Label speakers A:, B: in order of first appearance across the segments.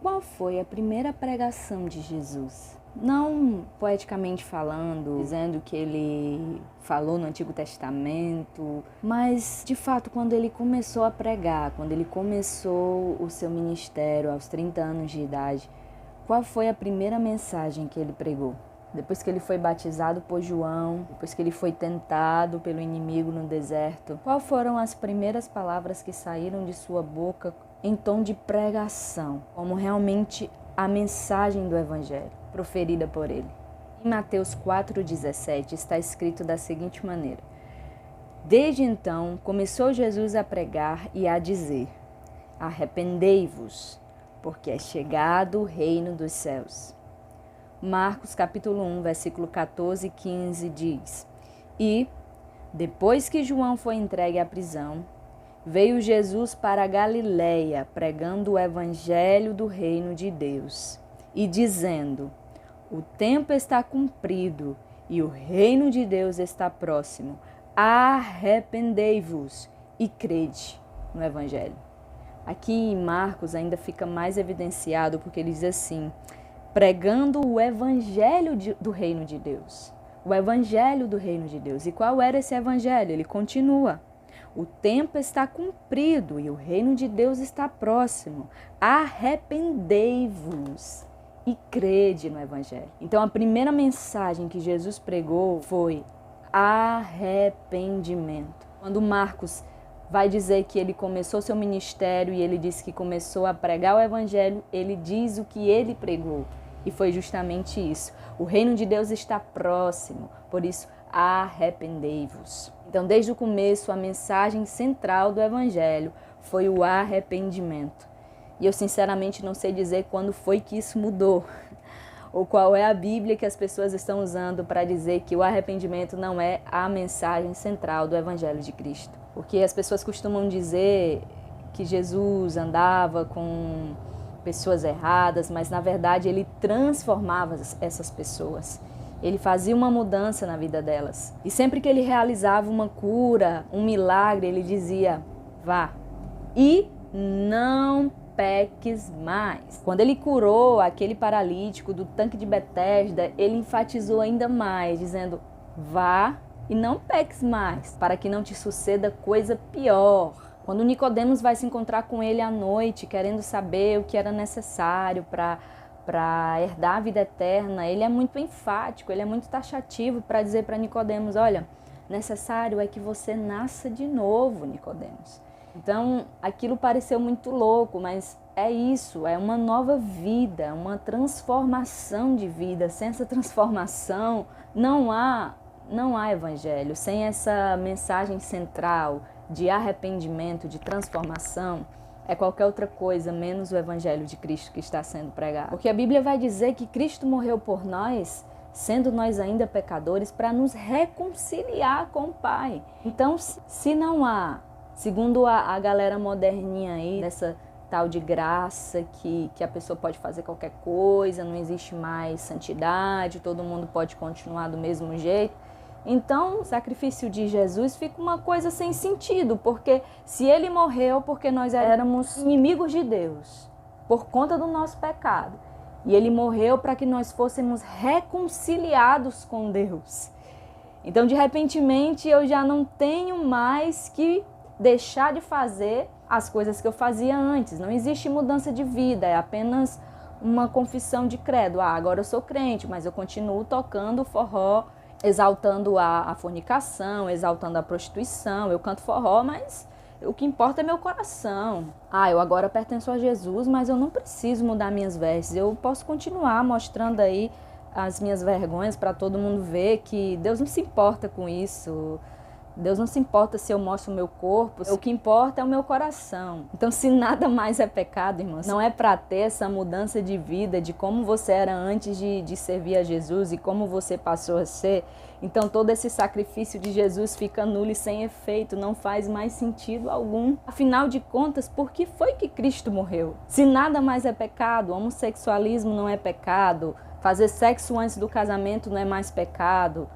A: Qual foi a primeira pregação de Jesus? Não poeticamente falando, dizendo que ele falou no Antigo Testamento, mas de fato quando ele começou a pregar, quando ele começou o seu ministério aos 30 anos de idade, qual foi a primeira mensagem que ele pregou? Depois que ele foi batizado por João, depois que ele foi tentado pelo inimigo no deserto, quais foram as primeiras palavras que saíram de sua boca em tom de pregação, como realmente a mensagem do Evangelho, proferida por ele? Em Mateus 4,17 está escrito da seguinte maneira: Desde então começou Jesus a pregar e a dizer: Arrependei-vos, porque é chegado o reino dos céus. Marcos capítulo 1, versículo 14 e 15 diz: E, depois que João foi entregue à prisão, veio Jesus para a Galiléia, pregando o evangelho do reino de Deus, e dizendo: O tempo está cumprido e o reino de Deus está próximo. Arrependei-vos e crede no evangelho. Aqui em Marcos ainda fica mais evidenciado, porque ele diz assim: pregando o evangelho do reino de Deus. O evangelho do reino de Deus. E qual era esse evangelho? Ele continua: o tempo está cumprido e o reino de Deus está próximo. Arrependei-vos e crede no evangelho. Então a primeira mensagem que Jesus pregou foi arrependimento. Quando Marcos vai dizer que ele começou seu ministério e ele disse que começou a pregar o evangelho, ele diz o que ele pregou. E foi justamente isso. O reino de Deus está próximo, por isso arrependei-vos. Então, desde o começo, a mensagem central do evangelho foi o arrependimento. E eu sinceramente não sei dizer quando foi que isso mudou, ou qual é a Bíblia que as pessoas estão usando para dizer que o arrependimento não é a mensagem central do evangelho de Cristo. Porque as pessoas costumam dizer que Jesus andava com pessoas erradas, mas na verdade ele transformava essas pessoas. Ele fazia uma mudança na vida delas. E sempre que ele realizava uma cura, um milagre, ele dizia: vá e não peques mais. Quando ele curou aquele paralítico do tanque de Betesda, ele enfatizou ainda mais, dizendo: vá e não peques mais, para que não te suceda coisa pior. Quando Nicodemos vai se encontrar com ele à noite, querendo saber o que era necessário para herdar a vida eterna, ele é muito enfático, ele é muito taxativo para dizer para Nicodemos: olha, necessário é que você nasça de novo, Nicodemos. Então, aquilo pareceu muito louco, mas é isso, é uma nova vida, uma transformação de vida. Sem essa transformação, não há evangelho. Sem essa mensagem central de arrependimento, de transformação, é qualquer outra coisa, menos o evangelho de Cristo que está sendo pregado. Porque a Bíblia vai dizer que Cristo morreu por nós, sendo nós ainda pecadores, para nos reconciliar com o Pai. Então, se não há, segundo a galera moderninha aí, dessa tal de graça, que a pessoa pode fazer qualquer coisa, não existe mais santidade, todo mundo pode continuar do mesmo jeito, então o sacrifício de Jesus fica uma coisa sem sentido, porque se ele morreu porque nós éramos inimigos de Deus, por conta do nosso pecado, e ele morreu para que nós fôssemos reconciliados com Deus. Então, de repente, eu já não tenho mais que deixar de fazer as coisas que eu fazia antes. Não existe mudança de vida, é apenas uma confissão de credo. Agora eu sou crente, mas eu continuo tocando forró, exaltando a fornicação, exaltando a prostituição. Eu canto forró, mas o que importa é meu coração. Eu agora pertenço a Jesus, mas eu não preciso mudar minhas vestes. Eu posso continuar mostrando aí as minhas vergonhas para todo mundo ver que Deus não se importa com isso. Deus não se importa se eu mostro o meu corpo, o que importa é o meu coração. Então, se nada mais é pecado, irmãos, não é para ter essa mudança de vida, de como você era antes de servir a Jesus e como você passou a ser, então todo esse sacrifício de Jesus fica nulo e sem efeito, não faz mais sentido algum. Afinal de contas, por que foi que Cristo morreu? Se nada mais é pecado, homossexualismo não é pecado, fazer sexo antes do casamento não é mais pecado,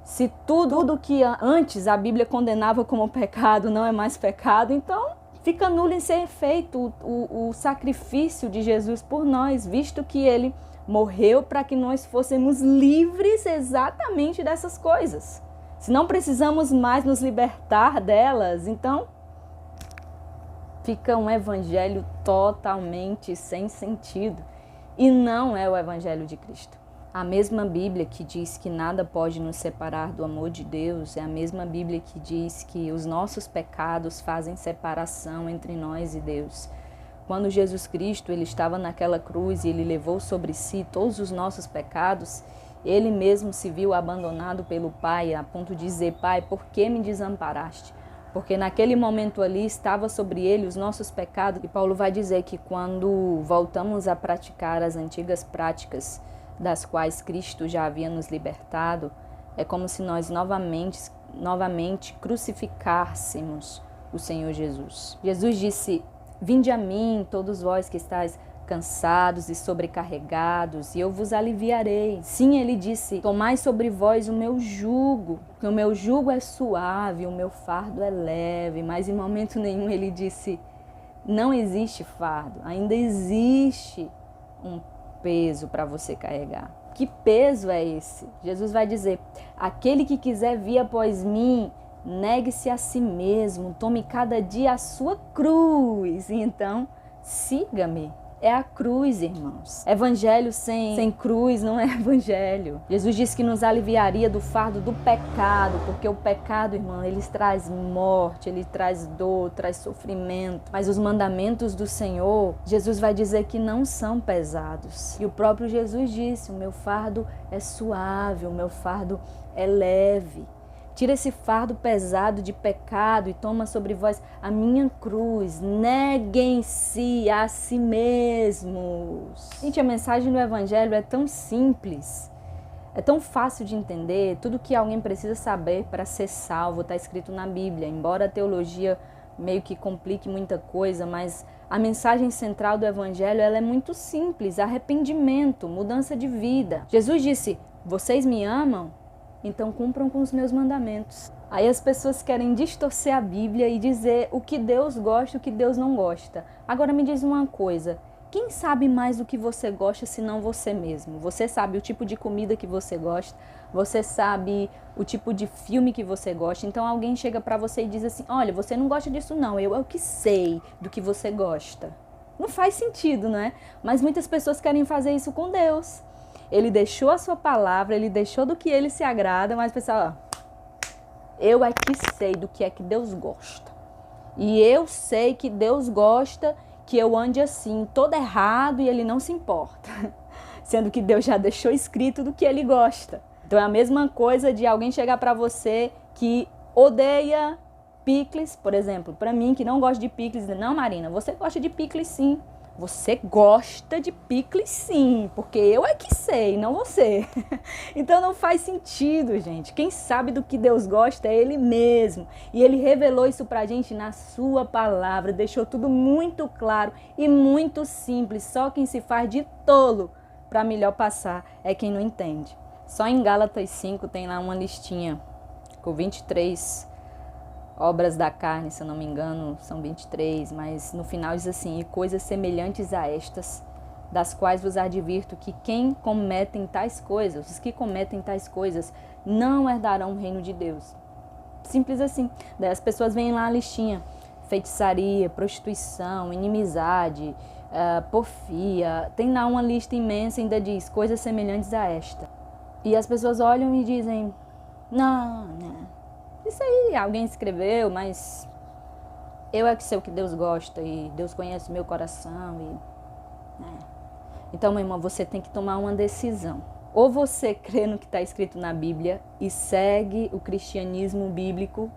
A: se tudo que antes a Bíblia condenava como pecado não é mais pecado, então fica nulo em ser feito o sacrifício de Jesus por nós, visto que ele morreu para que nós fôssemos livres exatamente dessas coisas. Se não precisamos mais nos libertar delas, então fica um evangelho totalmente sem sentido. E não é o evangelho de Cristo. A mesma Bíblia que diz que nada pode nos separar do amor de Deus é a mesma Bíblia que diz que os nossos pecados fazem separação entre nós e Deus. Quando Jesus Cristo ele estava naquela cruz e ele levou sobre si todos os nossos pecados, ele mesmo se viu abandonado pelo Pai, a ponto de dizer: Pai, por que me desamparaste? Porque naquele momento ali estava sobre ele os nossos pecados. E Paulo vai dizer que quando voltamos a praticar as antigas práticas das quais Cristo já havia nos libertado, é como se nós novamente crucificássemos o Senhor Jesus. Jesus disse: vinde a mim, todos vós que estáis cansados e sobrecarregados, e eu vos aliviarei. Sim, ele disse: tomai sobre vós o meu jugo, que o meu jugo é suave, o meu fardo é leve. Mas em momento nenhum ele disse: não existe fardo, ainda existe um peso para você carregar. Que peso é esse? Jesus vai dizer: aquele que quiser vir após mim, negue-se a si mesmo, tome cada dia a sua cruz, e então siga-me. É a cruz, irmãos. Evangelho sem cruz não é evangelho. Jesus disse que nos aliviaria do fardo do pecado, porque o pecado, irmão, ele traz morte, ele traz dor, traz sofrimento. Mas os mandamentos do Senhor, Jesus vai dizer que não são pesados. E o próprio Jesus disse: o meu fardo é suave, o meu fardo é leve. Tira esse fardo pesado de pecado e toma sobre vós a minha cruz. Neguem-se a si mesmos. Gente, a mensagem do Evangelho é tão simples, é tão fácil de entender. Tudo que alguém precisa saber para ser salvo está escrito na Bíblia. Embora a teologia meio que complique muita coisa, mas a mensagem central do Evangelho ela é muito simples: arrependimento, mudança de vida. Jesus disse: vocês me amam? Então cumpram com os meus mandamentos. Aí as pessoas querem distorcer a Bíblia e dizer o que Deus gosta e o que Deus não gosta. Agora me diz uma coisa: quem sabe mais do que você gosta senão você mesmo? Você sabe o tipo de comida que você gosta, você sabe o tipo de filme que você gosta. Então alguém chega pra você e diz assim: olha, você não gosta disso não, eu é o que sei do que você gosta. Não faz sentido, né? Mas muitas pessoas querem fazer isso com Deus. Ele deixou a sua palavra, ele deixou do que ele se agrada, mas pessoal, eu é que sei do que é que Deus gosta. E eu sei que Deus gosta que eu ande assim, todo errado, e ele não se importa. Sendo que Deus já deixou escrito do que ele gosta. Então é a mesma coisa de alguém chegar para você que odeia picles, por exemplo. Para mim, que não gosta de picles, não, Marina, você gosta de picles sim. Você gosta de picles sim, porque eu é que sei, não você. Então não faz sentido, gente. Quem sabe do que Deus gosta é Ele mesmo. E Ele revelou isso pra gente na sua palavra, deixou tudo muito claro e muito simples. Só quem se faz de tolo para melhor passar é quem não entende. Só em Gálatas 5 tem lá uma listinha com 23 obras da carne, se eu não me engano, são 23, mas no final diz assim: e coisas semelhantes a estas, das quais vos advirto que quem cometem tais coisas, os que cometem tais coisas, não herdarão o reino de Deus. Simples assim. Daí as pessoas veem lá a listinha: feitiçaria, prostituição, inimizade, porfia. Tem lá uma lista imensa, ainda diz coisas semelhantes a esta. E as pessoas olham e dizem: não. Isso aí alguém escreveu, mas eu é que sei o que Deus gosta e Deus conhece o meu coração. Então, meu irmão, você tem que tomar uma decisão. Ou você crê no que está escrito na Bíblia e segue o cristianismo bíblico,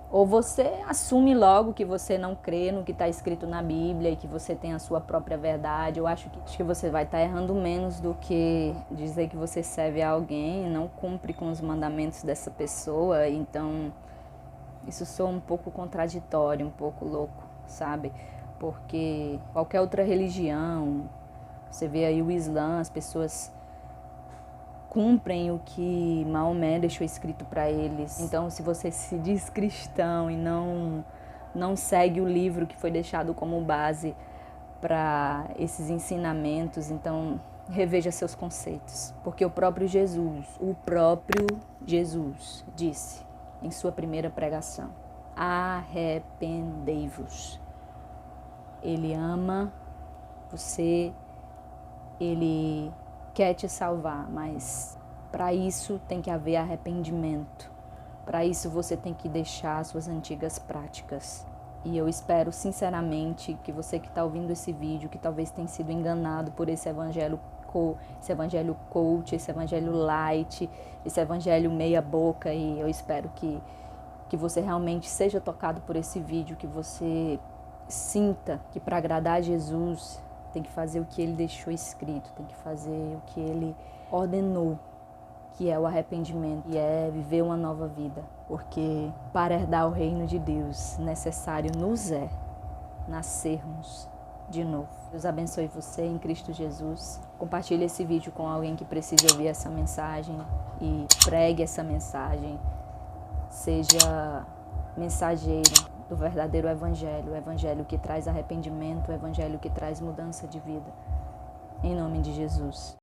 A: ou você assume logo que você não crê no que está escrito na Bíblia e que você tem a sua própria verdade. Eu acho que você vai estar errando menos do que dizer que você serve a alguém e não cumpre com os mandamentos dessa pessoa. Então, isso soa um pouco contraditório, um pouco louco, sabe? Porque qualquer outra religião, você vê aí o Islã, as pessoas cumprem o que Maomé deixou escrito para eles. Então, se você se diz cristão e não não segue o livro que foi deixado como base para esses ensinamentos. Então, reveja seus conceitos, porque o próprio Jesus disse em sua primeira pregação: arrependei-vos. Ele ama você, ele quer te salvar, mas para isso tem que haver arrependimento. Para isso você tem que deixar suas antigas práticas. E eu espero sinceramente que você que está ouvindo esse vídeo, que talvez tenha sido enganado por esse evangelho coach, esse evangelho light, esse evangelho meia boca, e eu espero que você realmente seja tocado por esse vídeo, que você sinta que para agradar a Jesus tem que fazer o que ele deixou escrito, tem que fazer o que ele ordenou, que é o arrependimento, e é viver uma nova vida. Porque para herdar o reino de Deus, necessário nos é nascermos de novo. Deus abençoe você em Cristo Jesus. Compartilhe esse vídeo com alguém que precisa ouvir essa mensagem e pregue essa mensagem. Seja mensageiro do verdadeiro evangelho, o evangelho que traz arrependimento, o evangelho que traz mudança de vida. Em nome de Jesus.